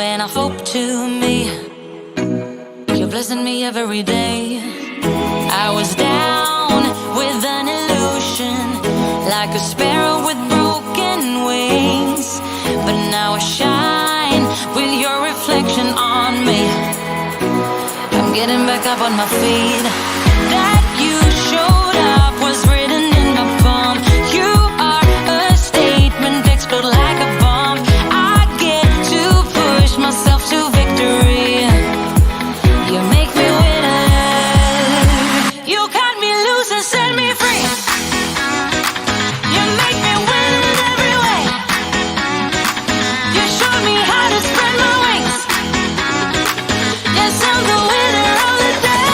when I hope to me, you're blessing me every day. I was down with an illusion, like a sparrow with broken wings, but now I shine with your reflection on me. I'm getting back up on my feet. That you showed up was written in my palm. You are a statement, explode like a bomb. I get to push myself to victory. You make me winner. You cut me loose and set me free. You make me win in every way. You showed me how to spread my wings. Yes, I'm the winner of the day.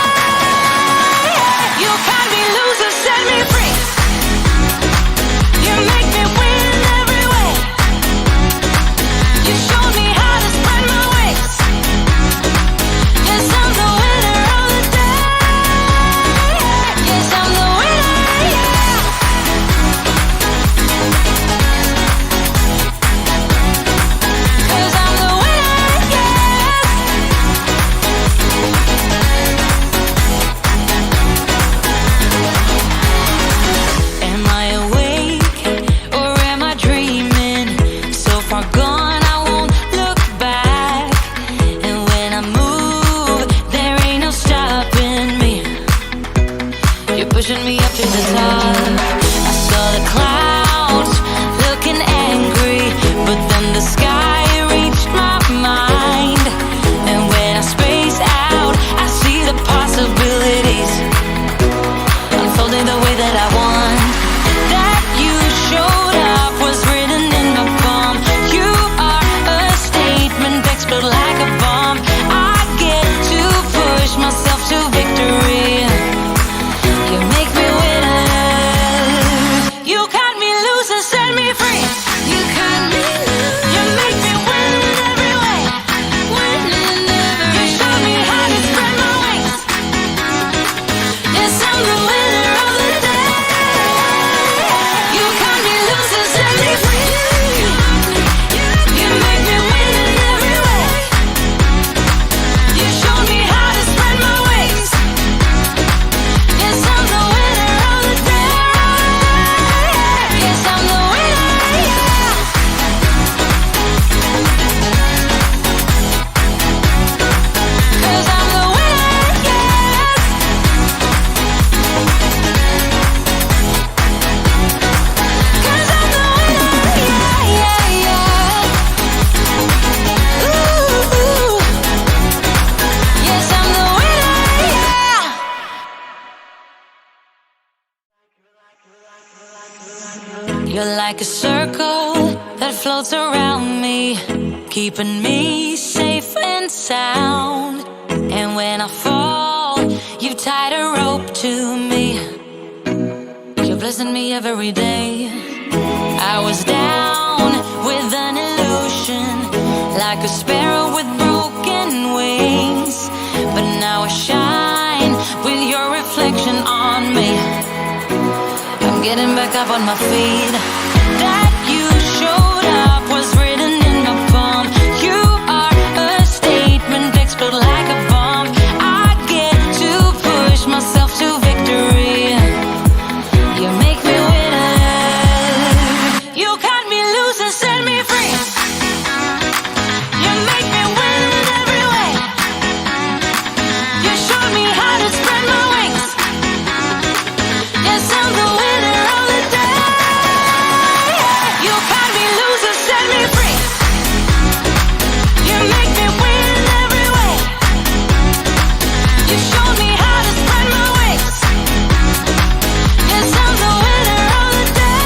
You cut me loose and set me free. You make me win in every way. You showed me how to spread my wings. Yes, I'm the winner of the day. Yes, I'm the winner, yeah. 'Cause I'm the winner, yes. Am I awake or am I dreaming? So far gone, I won't look back. And when I move, there ain't no stopping me. You're pushing me up to the top. I saw the clouds looking angry, but then the sky reached my mind. And when I space out, I see the possibilities unfolding the way that I want. That you showed up was written in my palm. You are a statement, explode like a bomb. I get to push myself to victory. You make me winner. You cut me loose and set me free. You cut me loose. You make me win in every way. Win in every way. You show me how to spread my wings. Yes, I'm the winner of the day. You cut me loose and set me free. You make me win in every way. You show me how to spread my wings. Yes, I'm the winner of the day. Yes, I'm the winner, yeah. 'Cause I'm the winner, yes. 'Cause I'm the winner, yeah, yeah, yeah. Ooh, yes, I'm the winner, yeah. You're like a circle that floats around me, keeping me safe and sound. And when I fall, you tied a rope to me. You're blessing me every day. I was down with an illusion, like a sparrow with broken wings, but now I shine with your reflection on me. I'm getting back up on my feet. That you showed up was written in my palm. You are a statement, explode like a bomb. I get to push myself to victory. You make me winner. You cut me loose and set me free. You make me win in every way. You showed me how to spread my wings. Yes, I'm the winner of the day. You cut me loose and set me free. You make me win in every way. You showed me how to spread my wings. Yes, I'm the winner of the day.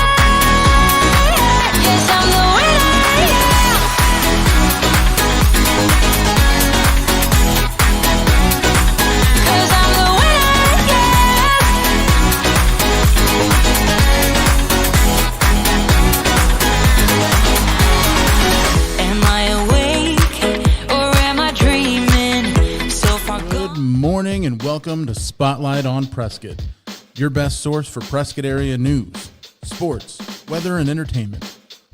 Yes, I'm the winner, yeah. 'Cause I'm the winner, yes. Am I awake or am I dreaming? So far Good morning and welcome to Spotlight on Prescott, your best source for Prescott area news, sports, weather, and entertainment.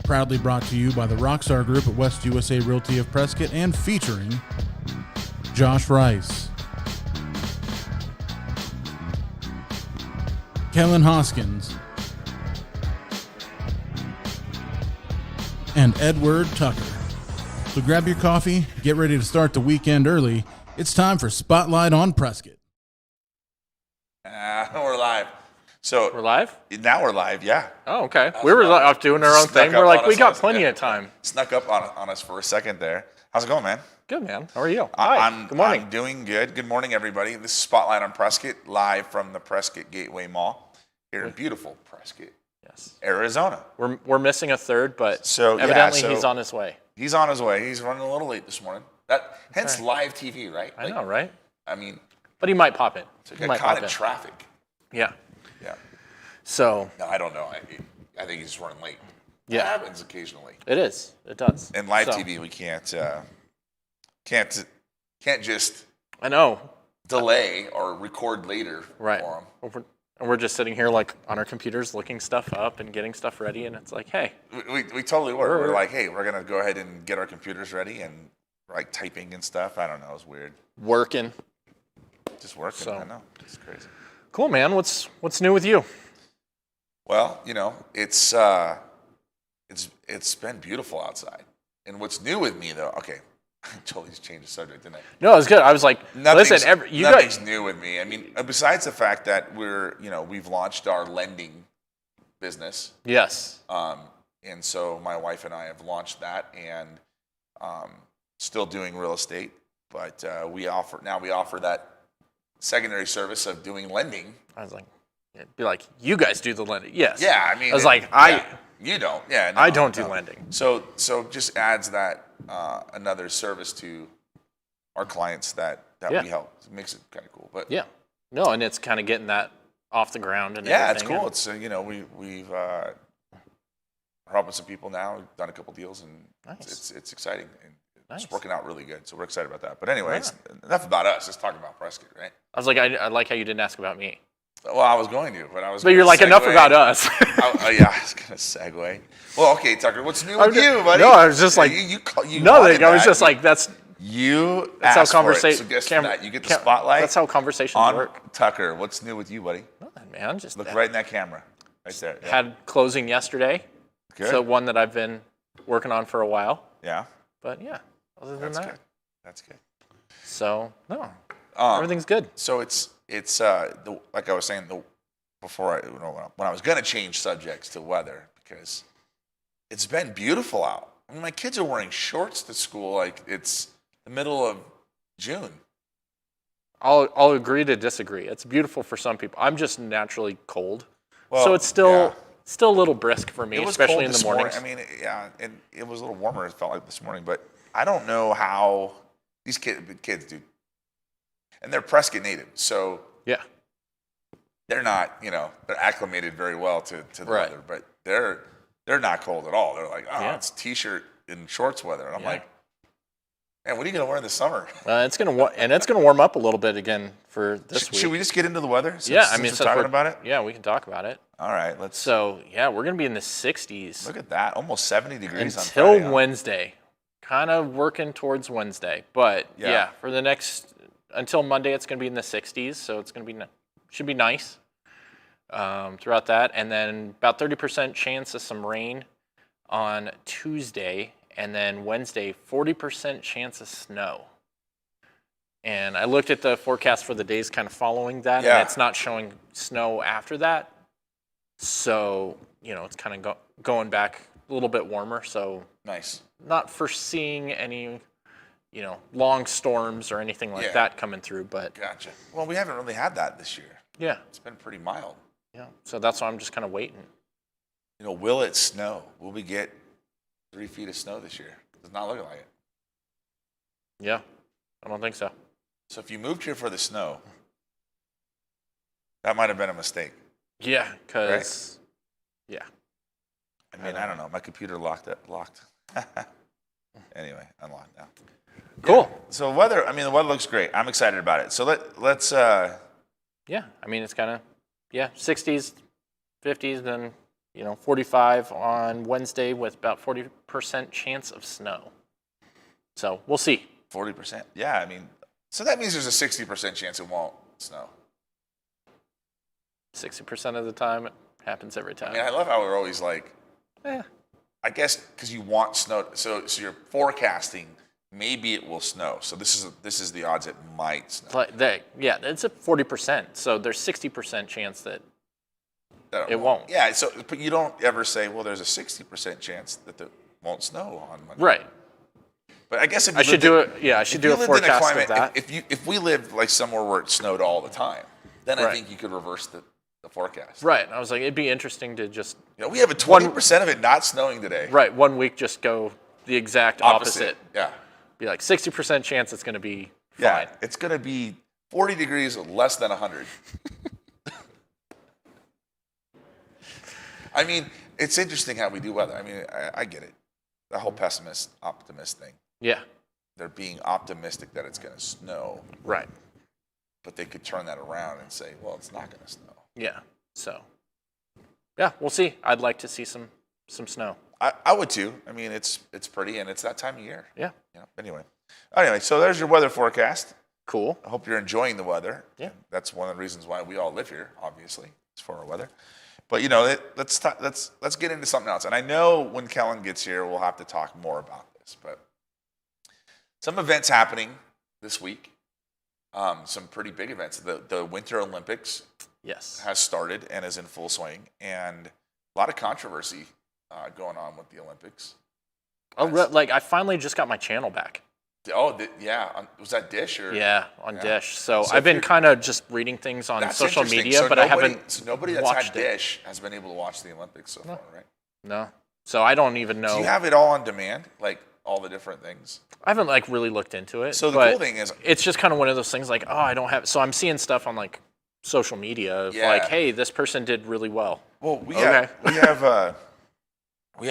proudly brought to you by the Rockstar Group at West USA Realty of Prescott and featuring Josh Rice, Kellen Hoskins, and Edward Tucker. So grab your coffee, get ready to start the weekend early. It's time for Spotlight on Prescott. We're live. So We're live? Now we're live, yeah. Oh, okay. We were off doing our own thing. We're like, we got plenty of time. Snuck up on us for a second there. How's it going, man? Good, man. How are you? Hi. Good morning. I'm doing good. Good morning, everybody. This is Spotlight on Prescott, live from the Prescott Gateway Mall here in beautiful Prescott, Yes. Arizona. We're missing a third, but So, evidently so he's on his way. He's on his way. He's running a little late this morning. Hence live TV, right? I know, right? I mean, But he might pop in. to He get might caught pop in in. traffic. Yeah. Yeah. So, No, I don't know. I think he's running late. Yeah. It happens occasionally. it is. It does. In live So, TV, we can't just I know. delay or record later Right. for them. And we're just sitting here like on our computers looking stuff up and getting stuff ready. And it's like, hey, We totally were. We're like, hey, we're gonna go ahead and get our computers ready and like typing and stuff. I don't know. It was weird. working. Just working. So- I know. It's crazy. Cool, man. What's new with you? Well, it's been beautiful outside. And what's new with me though? Okay, I totally just changed the subject, didn't I? No, it's good. I was like, listen, you nothing's guys. new with me. I mean, besides the fact that we've launched our lending business. Yes. And so my wife and I have launched that and still doing real estate, but we offer that secondary service of doing lending. I was like, it'd be like, you guys do the lending. Yes. Yeah, I mean, I was like, you don't. Yeah, no, I don't do no. lending. So just adds that another service to our clients that Yeah. we help. It makes it kind of cool. But Yeah. No, and it's kind of getting that off the ground and yeah, it's everything. cool. It's we've are helping some people now. We've done a couple deals and Nice. it's exciting and Nice. it's working out really good. So we're excited about that. But anyways, enough about us. Let's talk about Prescott, right? I was like, I like how you didn't ask about me. Well, I was going to, but I was. But you're like, enough about us. Yeah, I was gonna segue. Well, okay, Tucker, what's new with you, buddy? No, I was just like, you no, wanted I was that. just like, that's You how asked for it, conversation. so guess what? You get the spotlight. That's how conversations on work. Tucker. What's new with you, buddy? Nothing, man. Just Look right in that camera, right there. Yeah. had closing yesterday. Good. So one that I've been working on for a while. Yeah, But yeah, other than that's that, good. That's good. so no, Um, everything's good. So it's like I was saying before when I was gonna change subjects to weather because it's been beautiful out. I mean, my kids are wearing shorts to school like it's the middle of June. I'll agree to disagree. It's beautiful for some people. I'm just naturally cold, Well, so it's still yeah. still a little brisk for me, It was especially cold in the this mornings. morning. I mean, yeah, and it was a little warmer. It felt like this morning, but I don't know how these kids do, and they're Prescott native, so Yeah, they're not, they're acclimated very well to the Right. weather, but they're not cold at all. They're like, oh, Yeah. it's t-shirt and shorts weather, and I'm Yeah. like, man, what are you gonna wear in the summer? it's gonna warm up a little bit again for this week. Should we just get into the weather? Since, Yeah, I since mean, we're since talking about it. Yeah, we can talk about it. All right, let's So yeah, we're gonna be in the 60s look at that. Almost 70 degrees until on Friday, huh? Wednesday. Kind of working towards Wednesday, but Yeah. yeah, for the next until Monday, it's gonna be in the 60s, so it's gonna be should be nice throughout that, and then about 30% chance of some rain on Tuesday, and then Wednesday 40% chance of snow. And I looked at the forecast for the days kind of following that, Yeah. and it's not showing snow after that. So, it's kind of going back a little bit warmer. So, Nice. not foreseeing any, long storms or anything like Yeah. that coming through. But Gotcha. Well, we haven't really had that this year. yeah, It's been pretty mild. so that's why I'm just kind of waiting. Will it snow? Will we get 3 feet of snow this year? Does not look like it. Yeah, I don't think so. So if you moved here for the snow, that might have been a mistake. Yeah, because, yeah. I mean, I don't know. My computer locked. Anyway, unlocked now. Cool. So the weather looks great. I'm excited about it. So let's. Yeah, I mean, it's kind of, 60s, 50s, then 45 on Wednesday with about 40% chance of snow. So we'll see. 40%. Yeah, I mean, so that means there's a 60% chance it won't snow. 60% of the time, it happens every time. I mean, I love how we're always like, I guess because you want snow, so you're forecasting maybe it will snow. So this is the odds it might snow. It's a 40%. So there's 60% chance that it won't. Yeah, so but you don't ever say, well, there's a 60% chance that it won't snow on Monday. Right. But I guess I should do a forecast of that. If we lived like somewhere where it snowed all the time, then I Right. think you could reverse the forecast. Right. I was like, it'd be interesting to just We have a 20% of it not snowing today. right 1 week just go the exact opposite. Yeah. Be like 60% chance it's going to be fine. Yeah. It's going to be 40 degrees less than 100. I mean, it's interesting how we do weather. I mean, I get it. The whole pessimist, optimist thing. Yeah. They're being optimistic that it's going to snow. Right. But they could turn that around and say, well, it's not going to snow. Yeah. So, yeah, we'll see. I'd like to see some snow. I would too. I mean, it's pretty, and it's that time of year. Yeah. Anyway, so there's your weather forecast. Cool. I hope you're enjoying the weather. Yeah. That's one of the reasons why we all live here, obviously, is for our weather. But let's get into something else. And I know when Kellen gets here, we'll have to talk more about this. But some events happening this week. Some pretty big events. The Winter Olympics has started and is in full swing, and a lot of controversy going on with the Olympics. I finally just got my channel back. Was that Dish or? Yeah, on Dish. So I've been kind of just reading things on social media, but I haven't. So nobody that's watched had Dish has been able to watch the Olympics so far, right? No. So I don't even know. Do you have it all on demand, like all the different things? I haven't really looked into it. So the cool thing is, it's just kind of one of those things I don't have. So I'm seeing stuff on social media of hey, this person did really well. Well, we have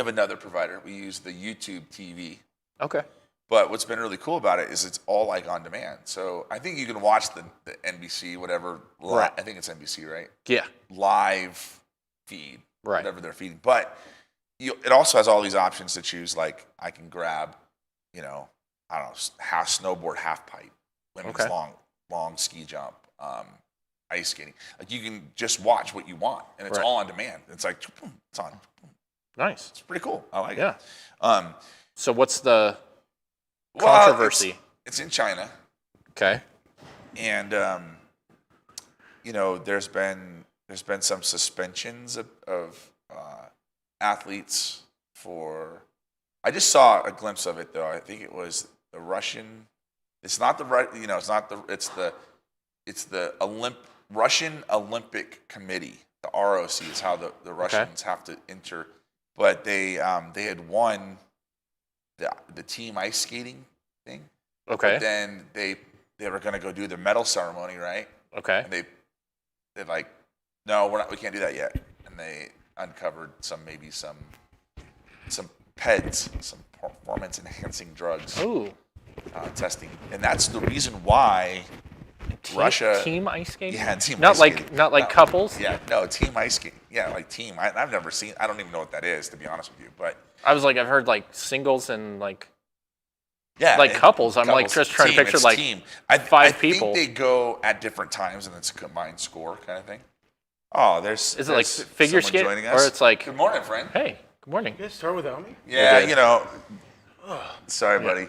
another provider. We use the YouTube TV. Okay. But what's been really cool about it is it's all on demand. So I think you can watch the NBC, whatever. Right. I think it's NBC, right? Yeah. Live feed, right. Whatever they're feeding. But it also has all these options to choose. Like I can grab, I don't know, snowboard half pipe, women's long ski jump, ice skating. Like you can just watch what you want, and it's all on demand. It's like it's on. Nice. It's pretty cool. I like it. Yeah. So what's the controversy? It's in China. Okay. And there's been some suspensions of athletes for. I just saw a glimpse of it though. I think it was the Russian. It's not the right. It's not the. It's the Russian Olympic Committee. The ROC is how the Russians have to enter. But they had won the team ice skating thing. Okay. But then they were going to go do the medal ceremony, right? Okay. And they're like, no, we can't do that yet. And they uncovered some PEDs, some performance enhancing drugs. Ooh. Testing, and that's the reason why Russia team ice skating. Yeah, team. Not ice like skating. not like couples. Yeah, no, team ice skating. Yeah, like team. I've never seen. I don't even know what that is, to be honest with you. But I've heard singles and yeah, couples. I'm just trying to picture team. five people. I think they go at different times, and it's a combined score kind of thing. Oh, is it figure skating, or it's good morning, friend. Hey, good morning. You guys start without me? Yeah, sorry, buddy.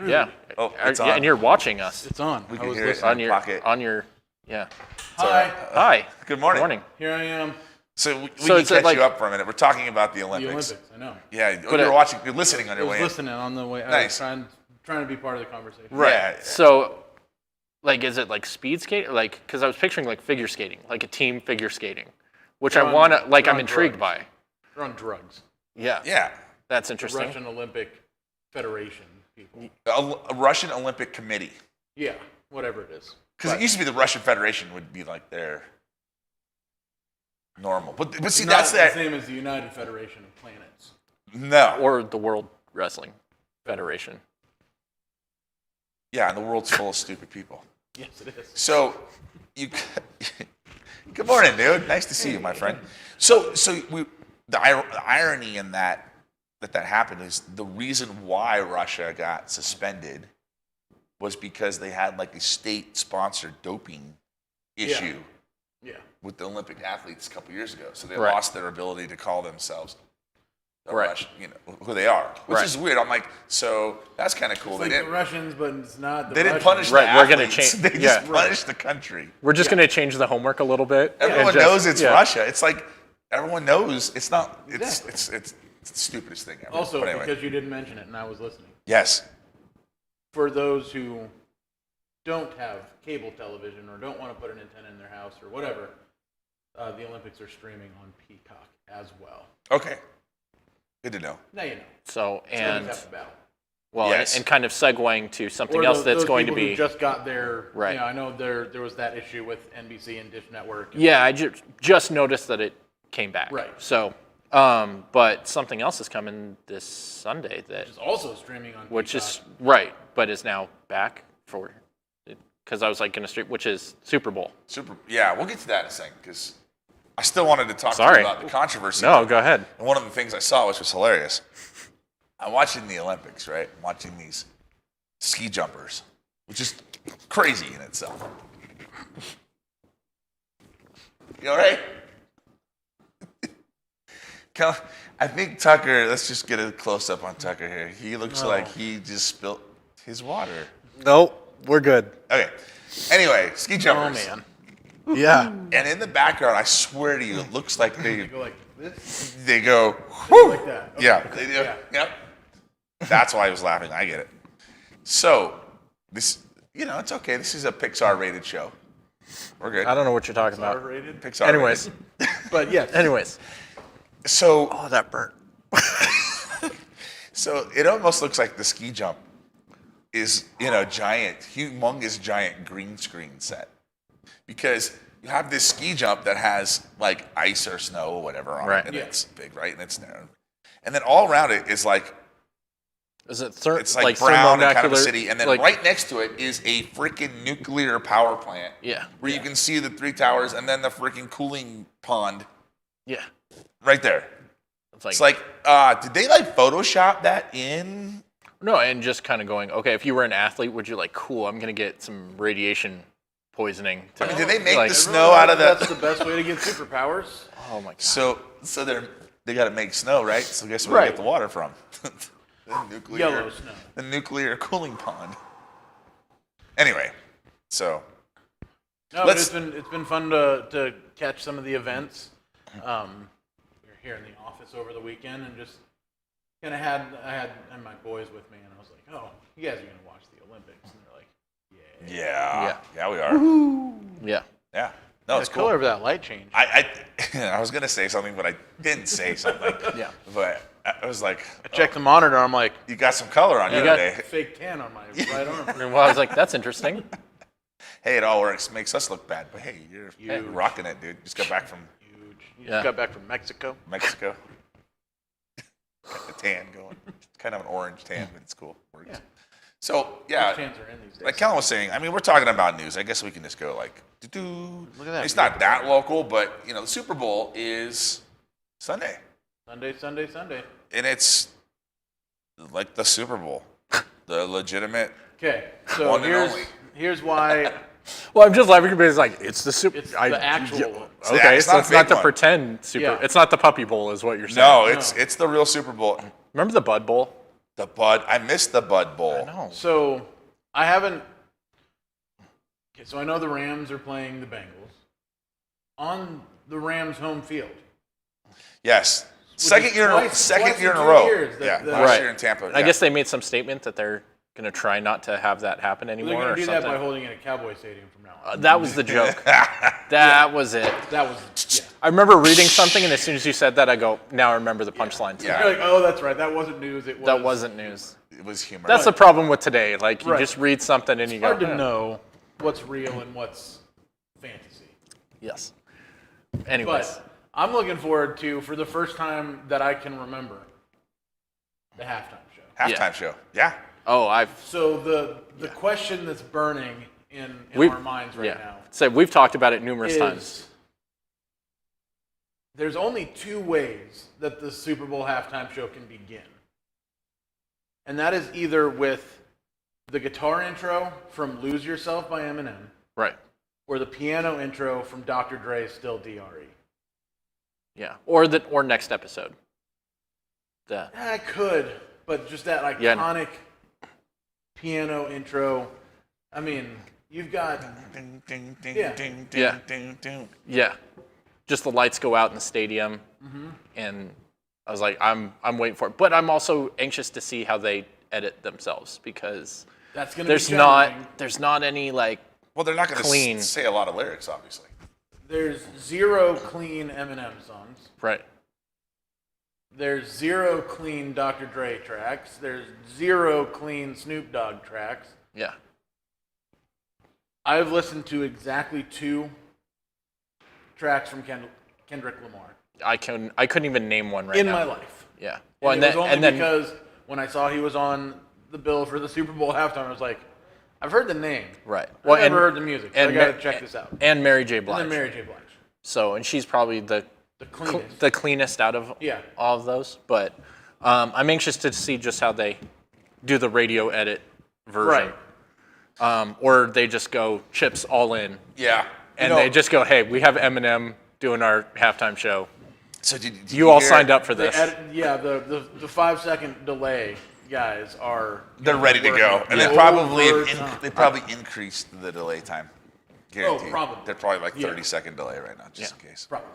Yeah. Oh, it's on. And you're watching us. It's on. We can hear it in your pocket. Yeah. Hi. Hi. Good morning. Good morning. Here I am. So we can catch you up for a minute. We're talking about the Olympics. The Olympics, I know. Yeah, you're listening on your way. I was listening on the way. Nice. I was trying to be part of the conversation. Right. Yeah. So, is it speed skating? Because I was picturing figure skating, a team figure skating, which They're I want to, on I'm intrigued drugs. by. They're on drugs. Yeah. Yeah. That's The interesting. Russian Olympic Federation people. A Russian Olympic Committee. Yeah, whatever it is. Because it used to be the Russian Federation would be their normal. But see, Not that's the same as the United Federation of Planets. No. Or the World Wrestling Federation. Yeah, and the world's full of stupid people. Yes, it is. So, good morning, dude. Nice to see you, my friend. So the irony in that happened is the reason why Russia got suspended was because they had like a state-sponsored doping issue with the Olympic athletes a couple years ago. So they lost their ability to call themselves Russian, who they are, which is weird. I'm like, so that's kind of cool. It's like the Russians, but it's not the They didn't Russians. punish the athletes. We're gonna change. They just punished the country. We're just gonna change the homework a little bit. Everyone knows it's Russia. It's like everyone knows it's not. It's the stupidest thing ever. Also, But anyway. because you didn't mention it and I was listening. Yes. For those who don't have cable television or don't want to put an antenna in their house or whatever, the Olympics are streaming on Peacock as well. Okay. Good to know. Now you know. So It's and half the battle. well, Yes. and kind of segueing to something Or else that's those going to people who be. just got their. Right. I know there was that issue with NBC and Dish Network. Yeah, I just noticed that it came back. Right. So, but something else is coming this Sunday that, Which is also streaming on which Peacock. is right, but is now back for, because I was like going to stream, which is Super Bowl. Yeah, we'll get to that in a second because I still wanted to talk to Sorry. you about the controversy. No, go ahead. And one of the things I saw, which was hilarious, I'm watching the Olympics, right? I'm watching these ski jumpers, which is crazy in itself. You all right? I think Tucker, let's just get a close-up on Tucker here. He looks like he just spilled his water. Nope, we're good. Okay. Anyway, ski jumpers. Oh man. Yeah. And in the background, I swear to you, it looks like They go like this. they go, They go like that. Okay. yeah, they do. Yeah. Yep. That's why I was laughing. I get it. So, this, it's okay. This is a Pixar-rated show. We're good. I don't know what you're talking about. R-rated. Pixar. Anyways, But yes. anyways. So, Oh, that burnt. so it almost looks like the ski jump is in a giant, humongous, giant green screen set, because you have this ski jump that has like ice or snow or whatever on Right. it, and Yeah. it's big, right, and it's narrow, and then all around it is like Is it it's like brown and kind of a city, and then like, right next to it is a freaking nuclear power plant. Yeah. Where you can see the 3 towers and then the freaking cooling pond Yeah. right there. It's like, did they like Photoshop that in? No, and just kind of going, okay, if you were an athlete, would you like, cool, I'm going to get some radiation poisoning. I mean, did they make like, the snow out of That's that? the best way to get superpowers. Oh my God. So they got to make snow, right? So guess where they get the water from? The nuclear, Yellow snow. the nuclear cooling pond. Anyway, so No, but Let's- it's been fun to catch some of the events. We were here in the office over the weekend and just kind of had my boys with me, and I was like, "Oh, you guys are gonna watch the Olympics?" And they're like, yeah, we are. Yeah. Yeah, no, it's "The cool. color of that light change." I was gonna say something, but I didn't say something. Yeah. But I was like, I checked the monitor. I'm like, you got some color on you got- today. fake tan on my right arm. And well, I was like, that's interesting. Hey, it all works. Makes us look bad, but hey, you're Huge. rocking it, dude. Just got back from Huge. You Yeah. just got back from Mexico. Mexico. Got the tan going. It's kind of an orange tan, but it's cool. Works. Yeah. So Those yeah, tans are in these days. like Kellen was saying, I mean, we're talking about news. I guess we can just go like, doo-doo. Look at that. It's not that local, but the Super Bowl is Sunday, Sunday. and it's like the Super Bowl, the legitimate. Okay, so One and only. here's why Well, I'm just laughing because it's like, it's the super. it's the actual one. Okay, It's so not it's a not big the one. pretend super. Yeah. It's not the Puppy Bowl, is what you're saying. No, it's the real Super Bowl. Remember the Bud Bowl? The Bud. I missed the Bud Bowl. No. So I haven't. Okay, so I know the Rams are playing the Bengals on the Rams' home field. Yes. is Second year twice in a in 2 row. years that- Yeah, that- last Right. year in Tampa. I yeah. guess they made some statement that they're going to try not to have that happen They're anymore going to or do something. that by holding it at Cowboy Stadium from now on. That was the joke. That was it. That was yeah. I remember reading something, and as soon as you said that, I go, now I remember the punchline. too. Yeah. You're like, oh, that's right. That wasn't news. It was. That wasn't news. It was humor. That's the problem with today. Like, you Right. just read something and you go, hard to "Eh." know what's real and what's fantasy. Yes. Anyways. But I'm looking forward to, for the first time that I can remember, the halftime show. Halftime show. Yeah. Oh, So the question that's burning in We've- our minds right now So we've talked about it numerous is, times. there's only two ways that the Super Bowl halftime show can begin. And that is either with the guitar intro from Lose Yourself by Eminem, Right. or the piano intro from Dr. Dre's Still D.R.E. Yeah. Or next episode. I could, but just that iconic piano intro. I mean, you've got Ding, ding, ding, Yeah. ding, Yeah. ding, ding. Yeah. Just the lights go out in the stadium, and I was like, I'm waiting for it. But I'm also anxious to see how they edit themselves because that's going to be there's not any like Well, they're not going Clean. to say a lot of lyrics, obviously. There's zero clean Eminem songs. right. There's zero clean Dr. Dre tracks. There's zero clean Snoop Dogg tracks. Yeah. I've listened to exactly 2 tracks from Kendrick Lamar I couldn't even name one right in now. my life. Yeah. Well, and it was only because when I saw he was on the bill for the Super Bowl halftime, I was like, I've heard the name. right. I've never heard the music, so I got to check this out. And Mary J. Blige. And then Mary J. Blige. So, and she's probably the cleanest. the cleanest out of Yeah. all of those. But I'm anxious to see just how they do the radio edit version. Right. Or they just go chips all in, Yeah. and they just go, "Hey, we have Eminem doing our halftime show. So did You all hear- signed up for this." The 5-second delay guys are. They're ready to go, working and they overtime. probably increased the delay time. Guaranteed. probably. They're probably like Yeah. 30-second delay right now, just in case. Probably.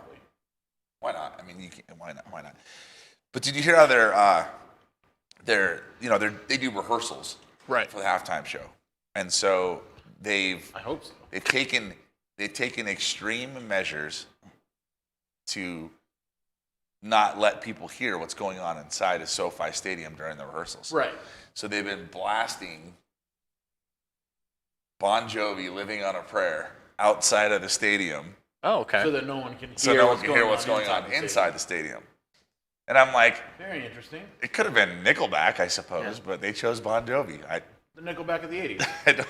Why not? I mean, you can, why not? Why not? But did you hear how they do rehearsals Right. for the halftime show, and so I hope so. they've taken extreme measures to not let people hear what's going on inside of SoFi Stadium during the rehearsals. Right. So they've been blasting Bon Jovi "Living on a Prayer" outside of the stadium, Oh, okay. So that no one can hear, so no one can hear what's going on inside the stadium. And I'm like, Very interesting. it could have been Nickelback, I suppose, but they chose Bon Jovi. The Nickelback of the 80s. I don't.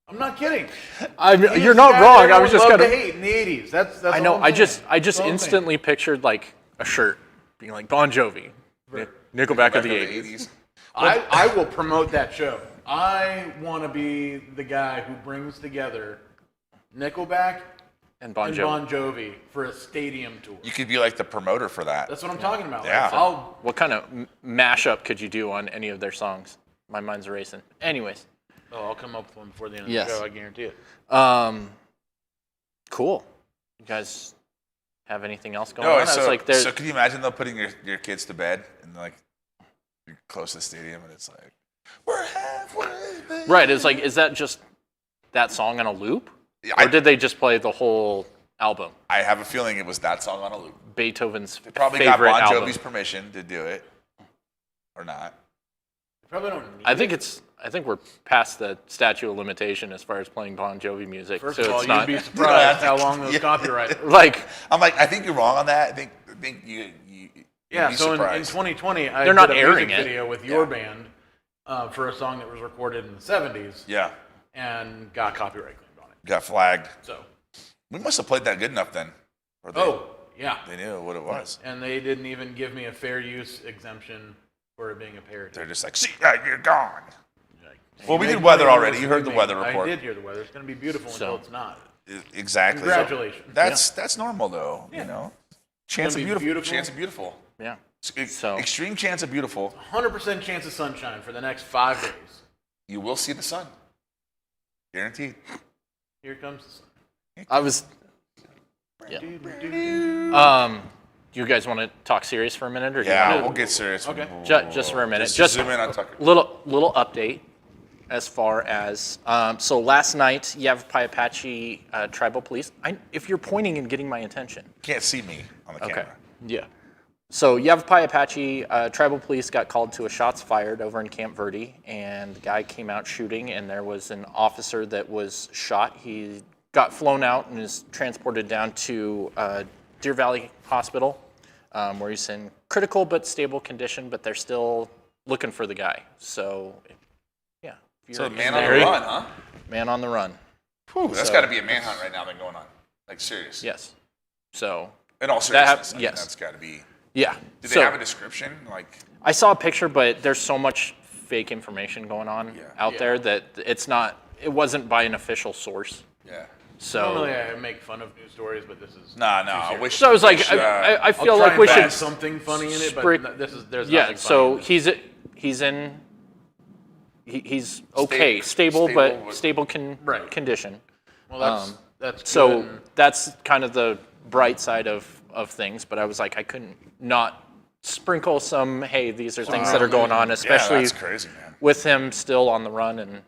I'm not kidding. You're not wrong. I was just kind kind of of. hate in the 80s. That's I know. all I'm I just saying. That's all I'm instantly pictured like a shirt being like Bon Jovi, Nickelback of the Back 80s. '80s. I will promote that show. I want to be the guy who brings together Nickelback And Bon and Jovi. Bon Jovi for a stadium tour. You could be like the promoter for that. That's what I'm talking about. Yeah. Like, I'll What kind of mashup could you do on any of their songs? My mind's racing. Anyways, I'll come up with one before the end of Yes. the show. I guarantee it. cool. You guys have anything else going No, on? I was like, there's so can you imagine though putting your kids to bed and like you're close to the stadium and it's like we're halfway there. right. It's like, is that just that song on a loop, Yeah, or did they just play the whole album? I have a feeling it was that song on a loop. Beethoven's They probably favorite got Bon album. Jovi's permission to do it, or not. Probably don't need I think we're past the statute of limitation as far as playing Bon Jovi music. First so of all, it's not you'd be surprised how long those Yeah. copyright. like I'm like, I think you're wrong on that. I think you'd Yeah, be so in surprised. 2020, I They're not did a airing music it. video with your band for a song that was recorded in the 70s Yeah, and got copyright claimed on it. got flagged. So, We must have played that good enough then. Or yeah. they knew what it was. And they didn't even give me a fair use exemption for it being a parody. They're just like, see, you're gone. Like, Well, we make did weather money already. You heard the listening weather to me. report. I did hear the weather. It's going to be beautiful So- until it's not. Exactly. Congratulations. That's normal though. Yeah. You know, chance of be beautiful. beautiful. Chance of beautiful. yeah. So extreme chance of beautiful. 100% chance of sunshine for the next 5 days. You will see the sun. Guaranteed. Here comes the sun. I was. Yeah. Do-do-do. Do you guys want to talk serious for a minute, or do you Yeah, wanna- we'll get serious. Okay. Just for a minute. Just zoom in on Tucker. little update as far as so last night Yavapai Apache Tribal Police. If you're pointing and getting my attention. Can't see me on the Okay. camera. Yeah. So Yavapai Apache Tribal Police got called to a shots fired over in Camp Verde, and the guy came out shooting, and there was an officer that was shot. He got flown out and is transported down to Deer Valley Hospital, where he's in critical but stable condition, but they're still looking for the guy. So, yeah. if So you're man in on the the area- run, huh? Man on the run. Whew, that's So- got to be a manhunt right now. Been going on. Like serious. Yes. So In all That seriousness, I mean, yes. that's got to be. yeah. Did So they have a description? Like, I saw a picture, but there's so much fake information going on out there that it's not. It wasn't by an official source. yeah. So Normally I make fun of news stories, but this is No, too I serious. wish. So I was like, wish, I feel I'll try like we and find should. something funny in it, but sprig- there's Yeah. nothing So funny in it. he's in. He's okay, stable, stable but with- stable Right. condition. Well, that's good. So and- that's kind of the bright side of things. But I was like, I couldn't not sprinkle some. Hey, these are things that are going on, Yeah, especially that's crazy, man. with him still on the run and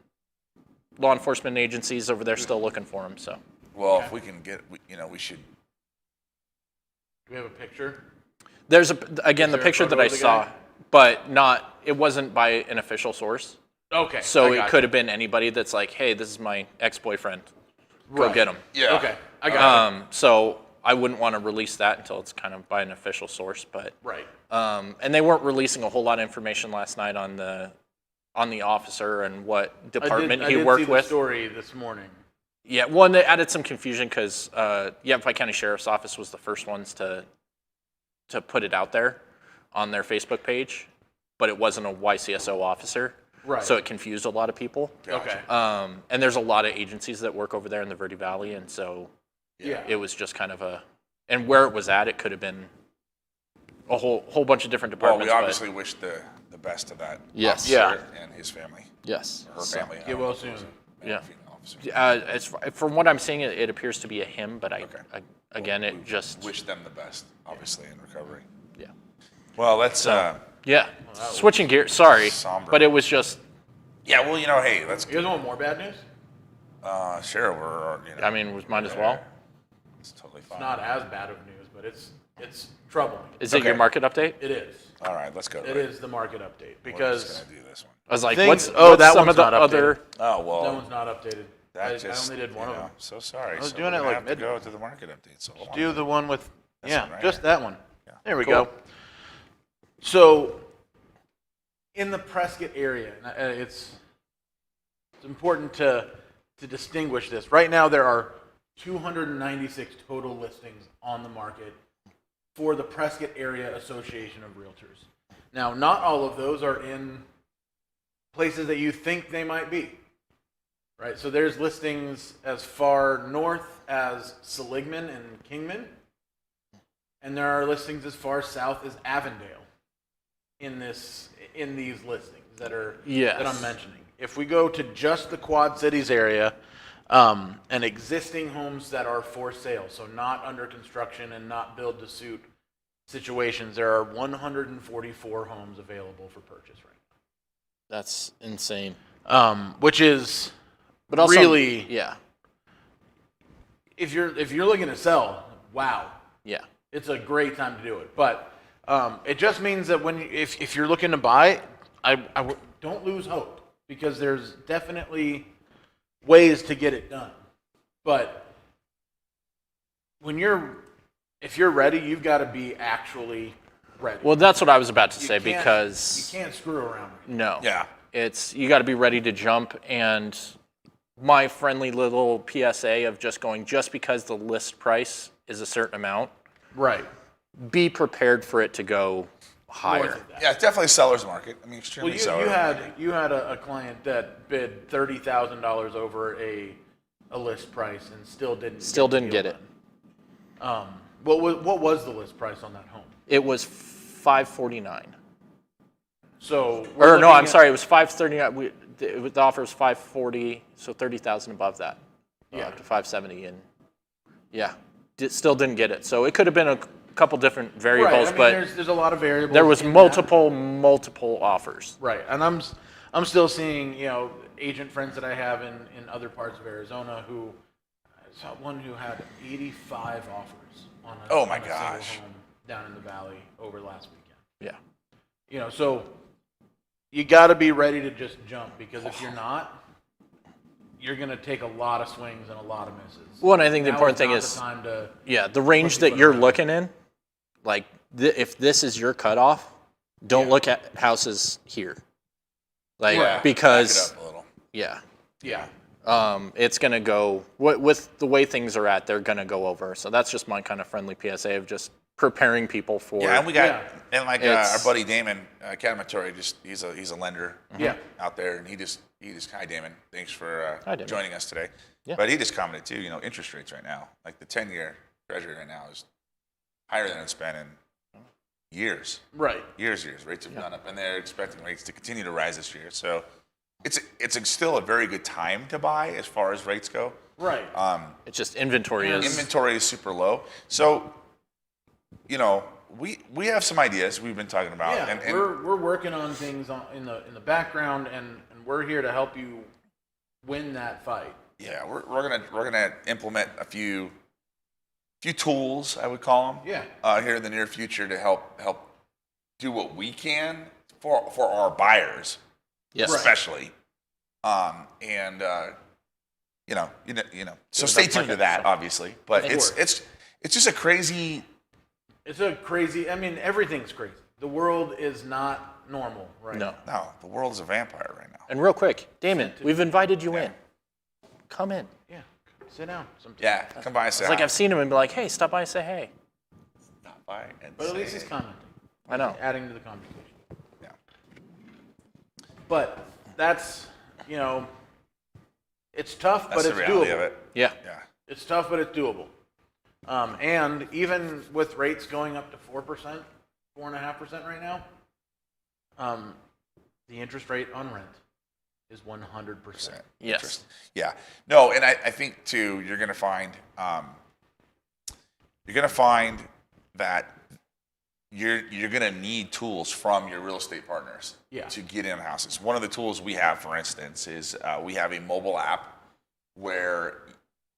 law enforcement agencies over there still looking for him. So Well, if we can get, we should. do we have a picture? there's the there a picture that photo I of the saw, guy? but not. It wasn't by an official source. Okay. So I it got could you. have been anybody that's like, hey, this is my ex-boyfriend. Go Right. get him. Yeah. Okay. I got you. So I wouldn't want to release that until it's kind of by an official source. But Right. and they weren't releasing a whole lot of information last night on the officer and what department I he did worked see the with. story this morning. Yeah, one that added some confusion because Yavapai County Sheriff's Office was the first ones to put it out there on their Facebook page, but it wasn't a YCSO officer. Right. So it confused a lot of people. Okay. And there's a lot of agencies that work over there in the Verde Valley, and so Yeah. it was just kind of and where it was at, it could have been a whole bunch of different Well, departments. we obviously wish the best to that Yes. officer and his family, but yes. or her family. I Get don't well know if it soon. was a male or Yeah. female officer. From what I'm seeing, it appears to be a him, but Okay. again, it just Wish them the best, obviously, in recovery. yeah. Well, let's. Yeah. Switching gears. Sorry, somber. but it was just. Yeah. Well, hey, let's. You guys want more bad news? Sure, we're. I mean, might as well. It's totally fine. Not as bad of news, but it's troubling. Is it your Okay. market update? It is. All right, let's go. It is the market update We're because just gonna do this one. I was like, Things- what's oh, that some one's of the not other? Oh well. that one's not updated. That I just, only did one of them. So sorry. I was so doing we're it gonna like have to midnight. go to the market update. So hold on. Do the one with, This one right just here. that one. Yeah. There we Cool. go. So, in the Prescott area, and it's important to distinguish this. Right now, there are 296 total listings on the market for the Prescott Area Association of Realtors. Now, not all of those are in places that you think they might be. Right? So there's listings as far north as Seligman and Kingman, and there are listings as far south as Avondale in these listings that Yes. I'm mentioning. If we go to just the Quad Cities area, and existing homes that are for sale, so not under construction and not build to suit situations, there are 144 homes available for purchase right That's insane. now. Which is But also, really, yeah, if you're looking to sell, wow, yeah. it's a great time to do it. But it just means that if you're looking to buy, don't lose hope, because there's definitely ways to get it done. But if you're ready, you've got to be actually ready. Well, that's what I was about to You say can't- because you can't screw around. no, Yeah. it's you got to be ready to jump. And my friendly little PSA of just because the list price is a certain amount, Right. be prepared for it to go North higher. of that. Yeah, it's definitely seller's market. I mean, extremely Well, seller market. you had a client that bid $30,000 over a list price and still didn't get it. done. What was the list price on that home? It was $549. So Or no, I'm sorry, it was $539. The offer was $540, so $30,000 above that. Yeah. Up to $570, and yeah, still didn't get it. So it could have been a couple different Right. variables, I mean, but there's a lot of variables. there was in that. multiple offers. Right, and I'm still seeing agent friends that I have in other parts of Arizona who I saw one who had 85 offers on a, Oh, my on a single gosh. home down in the valley over last weekend. Yeah. So you got to be ready to just jump, because if you're not, you're going to take a lot of swings and a lot of misses. Well, and I think the Now important is thing not is, the time to, yeah, the range Put that your you're foot looking in, like if this is your cutoff, don't look at houses here. Like Yeah, because back it up a little. yeah, yeah. It's going to go, with the way things are at, they're going to go over. So that's just my kind of friendly PSA of just preparing people for. Yeah, and we got and like our It's- buddy Damon Cadamatori, he's a lender Yeah. out there, and he just hi Damon, thanks for Hi, Damon. joining us today. Yeah. But he just commented too, interest rates right now, like the 10-year Treasury right now is higher than it's been in years. Right. Years. Rates have gone up, and they're expecting rates to continue to rise this year. So still a very good time to buy as far as rates go. Right. It's just inventory is. Inventory is super low. So, we have some ideas we've been talking about. Yeah, and we're working on things in the background, and we're here to help you win that fight. yeah, we're gonna implement a few tools, I would call them. Yeah. Here in the near future to help do what we can for our buyers, Yes. especially. And So stay that's tuned to my- that, obviously. But Of it's course. just a crazy. It's a crazy. I mean, everything's crazy. The world is not normal right No. now. No, the world is a vampire right now. And real quick, Damon, we've invited you in. Come in. Yeah. Sit down. Sometime. Yeah, come by and say It's like hi. I've seen him and be like, hey, stop by and say hey. Stop by and But at say least he's hey. commenting. I know. Adding to the conversation. Yeah. But that's it's tough, That's but the it's reality doable. of it. Yeah. Yeah. It's tough, but it's doable. And even with rates going up to 4%, 4.5% right now, the interest rate on rent is 100%. Yes. Yeah. No, and I think too, you're gonna find that you're gonna need tools from your real estate partners Yeah. to get in houses. One of the tools we have, for instance, is we have a mobile app where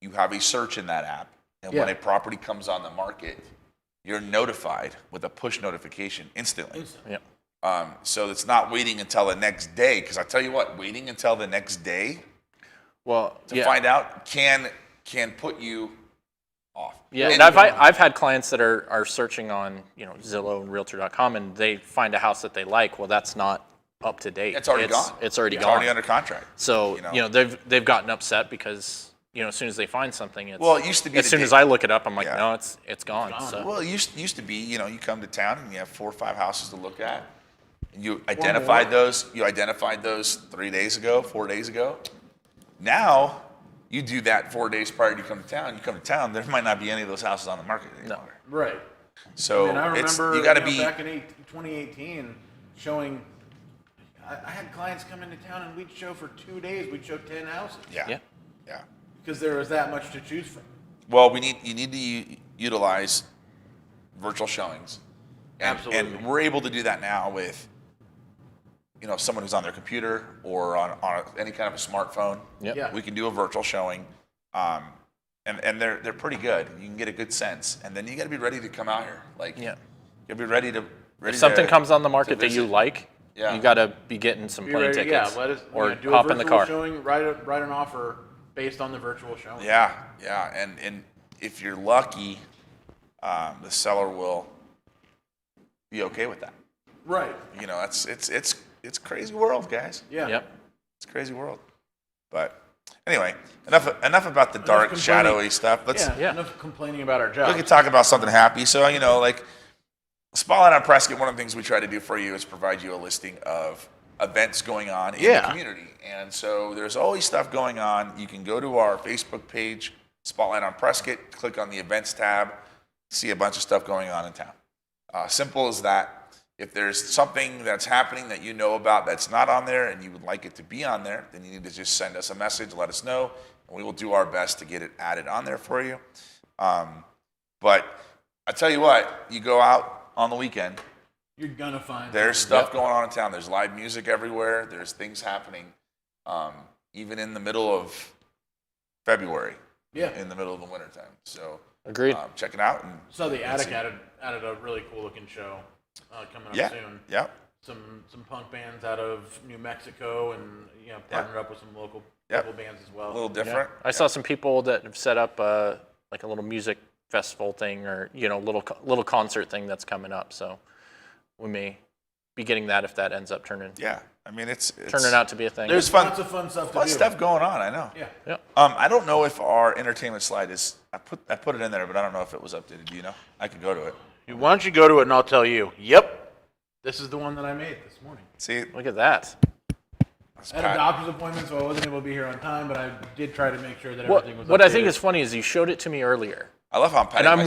you have a search in that app, and when Yeah. a property comes on the market, you're notified with a push notification instantly. Yep. So it's not waiting until the next day, because I tell you what, waiting until the next day Well, to yeah. find out can put you off. Yeah, and I've had clients that are searching on Zillow and Realtor.com, and they find a house that they like. Well, that's not up to date. It's already gone. It's already It's gone. already under contract. So you know. they've gotten upset because as soon as they find something, it's Well, it used to be as the soon day- as I look it up, I'm like, Yeah. no, it's gone. So Well, it used to be, you come to town and you have 4 or 5 houses to look at. And you identified those 3 days ago, 4 days ago. Now, you do that 4 days prior to you come to town. You come to town, there might not be any of those houses on the market anymore. Right. So I remember you got to be. back in 2018 showing. I had clients come into town and we'd show for 2 days. We'd show 10 houses Yeah. Yeah. because there was that much to choose from. Well, you need to utilize virtual showings. Absolutely. And we're able to do that now with someone who's on their computer or on any kind of a smartphone. Yep. Yeah. We can do a virtual showing, and they're pretty good. You can get a good sense, and then you got to be ready to come out here. Like, Yeah. you got to be ready to. If something comes on the market that you visit. like, Yeah. you got to be getting some Be plane ready- tickets Yeah, let us or do hop a in the virtual car. showing. Write an offer based on the virtual showing. Yeah, and if you're lucky, the seller will be okay with that. Right. It's crazy world, guys. Yeah. Yep. It's a crazy world. But anyway, enough about the dark, complaining. shadowy stuff. Yeah. Enough complaining about our We jobs. can talk about something happy. So, like Spotlight on Prescott, one of the things we try to do for you is provide you a listing of events going on in the community. And so there's always stuff going on. You can go to our Facebook page, Spotlight on Prescott, click on the events tab, see a bunch of stuff going on in town. Simple as that. If there's something that's happening that you know about that's not on there and you would like it to be on there, then you need to just send us a message, let us know, and we will do our best to get it added on there for you. But I tell you what, you go out on the weekend, You're gonna find there's stuff going on in town. There's live music everywhere. There's things happening, even in the middle of February, Yeah. in the middle of the wintertime. So Agreed. check it out. And So the let's attic see. added a really cool looking show coming up Yeah, soon. yeah, Some punk bands out of New Mexico and partnered up with some local bands as well. a little Yeah. different. I saw some people that have set up like a little music festival thing or little concert thing that's coming up. So we may be getting that if that ends up turning Yeah, I mean it's out to be a thing. There's fun, Lots of fun stuff to fun do. stuff going on. I know. Yeah. Yeah. I don't know if our entertainment slide is. I put it in there, but I don't know if it was updated. Do you know? I could go to it. Why don't you go to it and I'll tell you. Yep. This is the one that I made this morning. See, Look at that. I had a doctor's appointment, so I wasn't able to be here on time, but I did try to make sure that What, everything was what I think updated. is funny is you showed it to me earlier. I love how I'm And I'm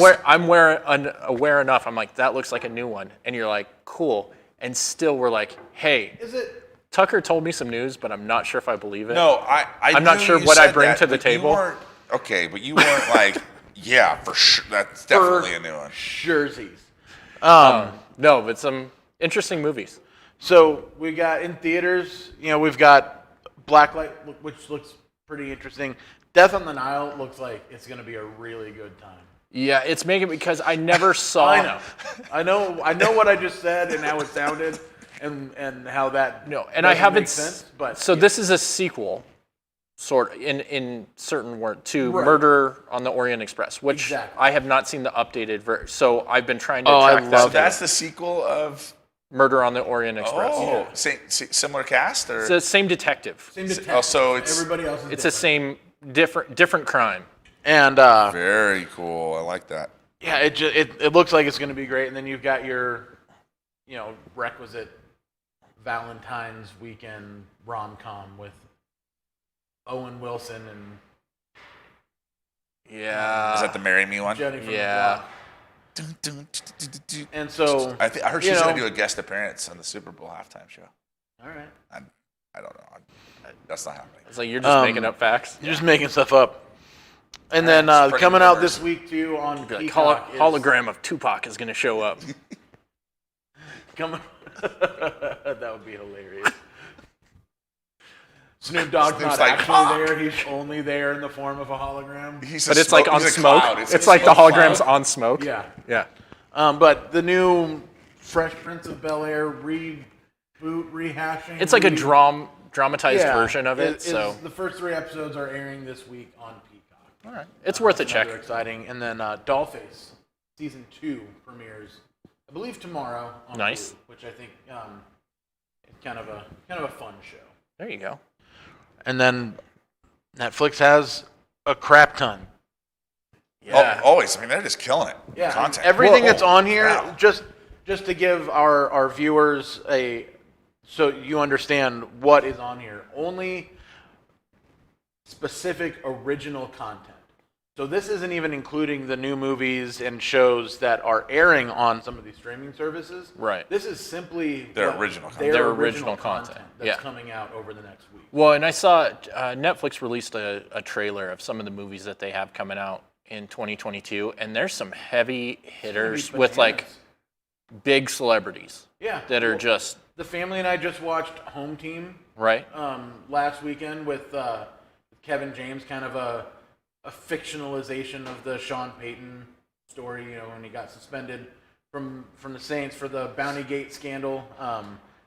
aware enough. I'm like, that looks like a new one. And you're like, cool. And still we're like, hey, Is it? Tucker told me some news, but I'm not sure if I believe it. No, I'm not sure what I bring to the table. Okay, but you weren't like, yeah, for sure. That's definitely a new one. Jerseys. No, but some interesting movies. So we got in theaters, we've got Blacklight, which looks pretty interesting. Death on the Nile looks like it's going to be a really good time. Yeah, it's making because I never saw. I know what I just said and how it sounded, and how that. No, and I doesn't haven't. make sense, but So this is a sequel, sort of, in certain words, to Right. Murder on the Orient Express, which Exactly. I have not seen the updated version. So I've been trying to Oh, I track love that. So down. that's the sequel of. Murder on the Orient Express. Oh, similar cast or? It's the same detective. Same detective. Oh, so it's- everybody else is It's the different. same different crime. And Very cool. I like that. yeah, it looks like it's going to be great. And then you've got your, requisite Valentine's weekend rom-com with Owen Wilson and Yeah. Is that the Marry Me one? Jenny from Yeah. the Block. And so I heard she's going to do a guest appearance on the Super Bowl halftime show. all right, I don't know. That's not happening. It's like you're just making up facts. you're just making stuff up. And then It's pretty coming out diverse. this week too on Like Peacock is hologram of Tupac is going to show up. coming. That would be hilarious. Snoop Dogg's Snoop's not like, actually "Fuck." there. He's only there in the form of a hologram. But it's like on he's a smoke. cloud. It's like the smoke hologram's cloud. on smoke. Yeah. Yeah. But the new Fresh Prince of Bel-Air reboot, rehashing. It's like a dramatized version of it. So the first 3 episodes are airing this week on Peacock. all right, it's worth a check. Another exciting. And then Dollface season 2 premieres, I believe tomorrow. On Nice. Hulu, which I think is kind of a fun show. There you go. And then Netflix has a crap ton. Yeah. Oh, always. I mean, they're just killing it. Yeah, Content. everything Whoa. that's on here, Wow. just to give our viewers so you understand what is on here. Only specific original content. So this isn't even including the new movies and shows that are airing on some of these streaming services. Right. This is simply Their what- original content. Their original content, that's yeah. coming out over the next week. Well, and I saw Netflix released a trailer of some of the movies that they have coming out in 2022, and there's some heavy hitters with like Bananas. big celebrities Yeah. that are just The family and I just watched Home Team right. last weekend with Kevin James, kind of a fictionalization of the Sean Payton story, when he got suspended from the Saints for the Bounty Gate scandal,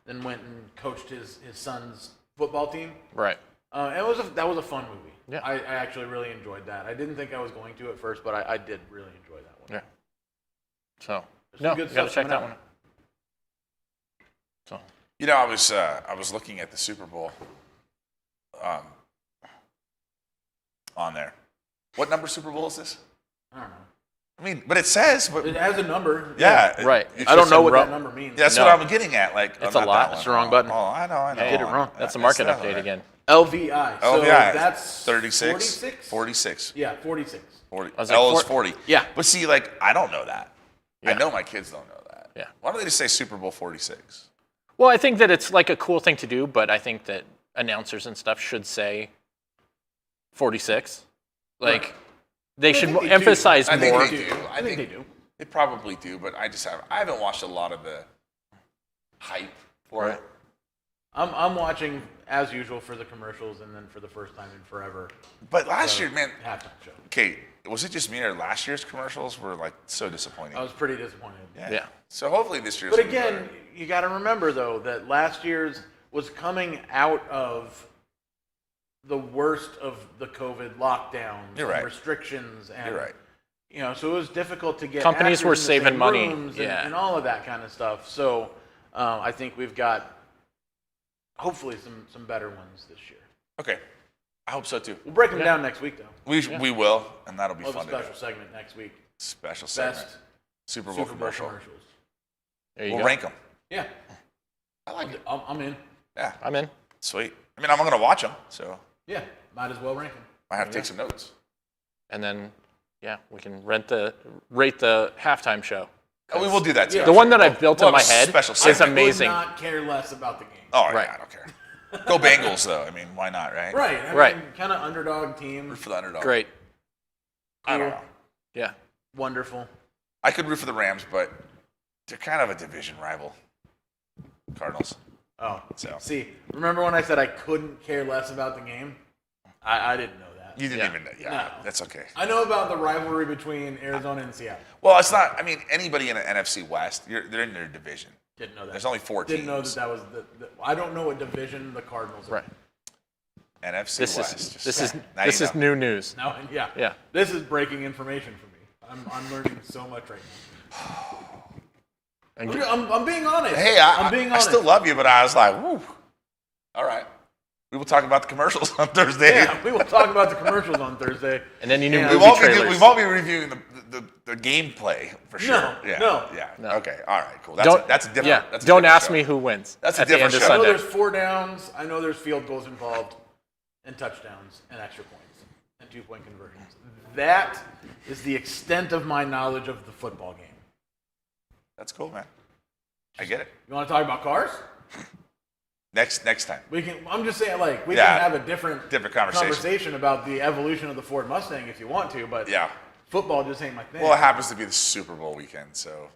then went and coached his son's football team. Right. That was a fun movie. Yeah. I actually really enjoyed that. I didn't think I was going to at first, but I did really enjoy that one. Yeah. So There's no, some good you gotta stuff check that coming one out. So I was looking at the Super Bowl on there. What number Super Bowl is this? I don't know. I mean, but it says, but It has a number. yeah, right. I don't know what Ro- that number means. That's No. what I'm getting at. Like, It's oh, a not lot. that That's one. the wrong button. Oh, I know. You did it wrong. That's a market that one, update right? again. LVI. So LVI. that's 36, 46? 46, Yeah, 46. 40. I was like, L is four- 40. Yeah. But see, like, I don't know that. I Yeah. know my kids don't know that. Yeah. Why don't they just say Super Bowl 46? Well, I think that it's like a cool thing to do, but I think that announcers and stuff should say 46. Like Right. they I should think they do. emphasize I think more. they do. I think they do. They probably do, but I haven't watched a lot of the hype for Right. it. I'm watching as usual for the commercials and then for the first time in forever. But last year, man, Halftime show. okay, was it just me or last year's commercials were like so disappointing? I was pretty disappointed. Yeah. So hopefully this year's. But will be again, better. you got to remember though that last year's was coming out of the worst of the COVID lockdowns, You're right. and restrictions, and You're right. so it was difficult to get Companies actors were in the saving same money, rooms yeah. and all of that kind of stuff. So I think we've got hopefully some better ones this year. Okay. I hope so too. We'll break them down next week, though. We will, and that'll be We'll have fun a to do. special segment next week. Special segment. Best Super Bowl Super Bowl commercial. commercials. There you We'll go. rank them. Yeah, I like it. I'm in. Yeah. I'm in. Sweet. I mean, I'm going to watch them, so Yeah, might as well rank them. I have to take some notes. And then, yeah, we can rate the halftime show. Oh, we will do that too. Yeah. The one that I've built We'll in my have a head special is segment. amazing. I would not care less about the game. Oh, Right. yeah, I don't care. Go Bengals, though. I mean, why not, right? Right. Right. Kind of underdog team. Root for the underdog. Great. I don't know. Yeah. Wonderful. I could root for the Rams, but they're kind of a division rival. Cardinals. Oh, So. see, remember when I said I couldn't care less about the game? I didn't know that. You didn't Yeah. even know. Yeah, No. that's okay. I know about the rivalry between Arizona and Seattle. Well, it's not. I mean, anybody in the NFC West, they're in their division. Didn't know that. There's only 4 Didn't know teams. that was the I don't know what division the Cardinals are. Right. NFC This West. is just- this is now this you is know. new news. Now, yeah. Yeah. This is breaking information for me. I'm learning so much right And now. I'm being honest. Hey, I'm being I honest. still love you, but I was like, woo. All right. We will talk about the commercials on Thursday. Yeah, we will talk about the commercials on Thursday. And then you knew Yeah. We movie won't, trailers. we won't be reviewing the gameplay for sure. No, yeah, no. Yeah. No. Okay. All right. Cool. That's Don't a different. Yeah. That's a Don't different ask show. me who wins. That's a at the end different of show. I know Sunday. there's 4 downs. I know there's field goals involved, and touchdowns, and extra points, and 2-point conversions. That is the extent of my knowledge of the football game. That's cool, man. I get it. You want to talk about cars? Next time. We can. I'm just saying, like, we Yeah. can have a different conversation. about the evolution of the Ford Mustang if you want to, but Yeah. football just ain't my thing. Well, it happens to be the Super Bowl weekend, so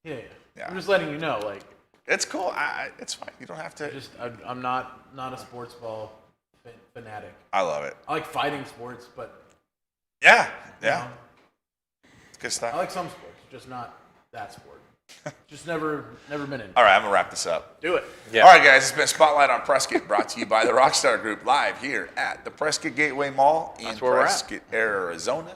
yeah. Yeah. I'm just letting you know, like, it's cool. It's fine. You don't have to. I'm not a sports ball fanatic. I love it. I like fighting sports, but Yeah. you Yeah. know, It's good I stuff. like some sports, just not that sport. Just never been in. All right, I'm gonna wrap this up. Do it. Yeah. All right, guys, it's been Spotlight on Prescott, brought to you by the Rockstar Group, live here at the Prescott Gateway Mall in That's where we're at. Prescott, Arizona.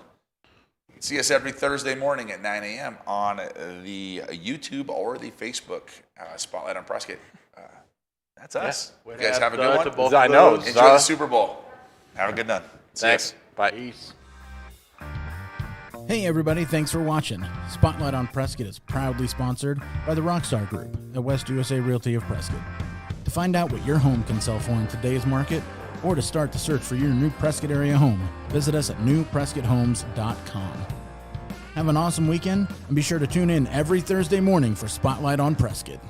You can see us every Thursday morning at 9 a.m. on the YouTube or the Facebook Spotlight on Prescott. That's us. You guys have a good one. To both I of know. those. Enjoy the Super Bowl. Have a good night. See ya. Thanks. Bye. Peace. Hey everybody, thanks for watching. Spotlight on Prescott is proudly sponsored by the Rockstar Group at West USA Realty of Prescott. To find out what your home can sell for in today's market, or to start the search for your new Prescott area home, visit us at newprescotthomes.com. Have an awesome weekend, and be sure to tune in every Thursday morning for Spotlight on Prescott.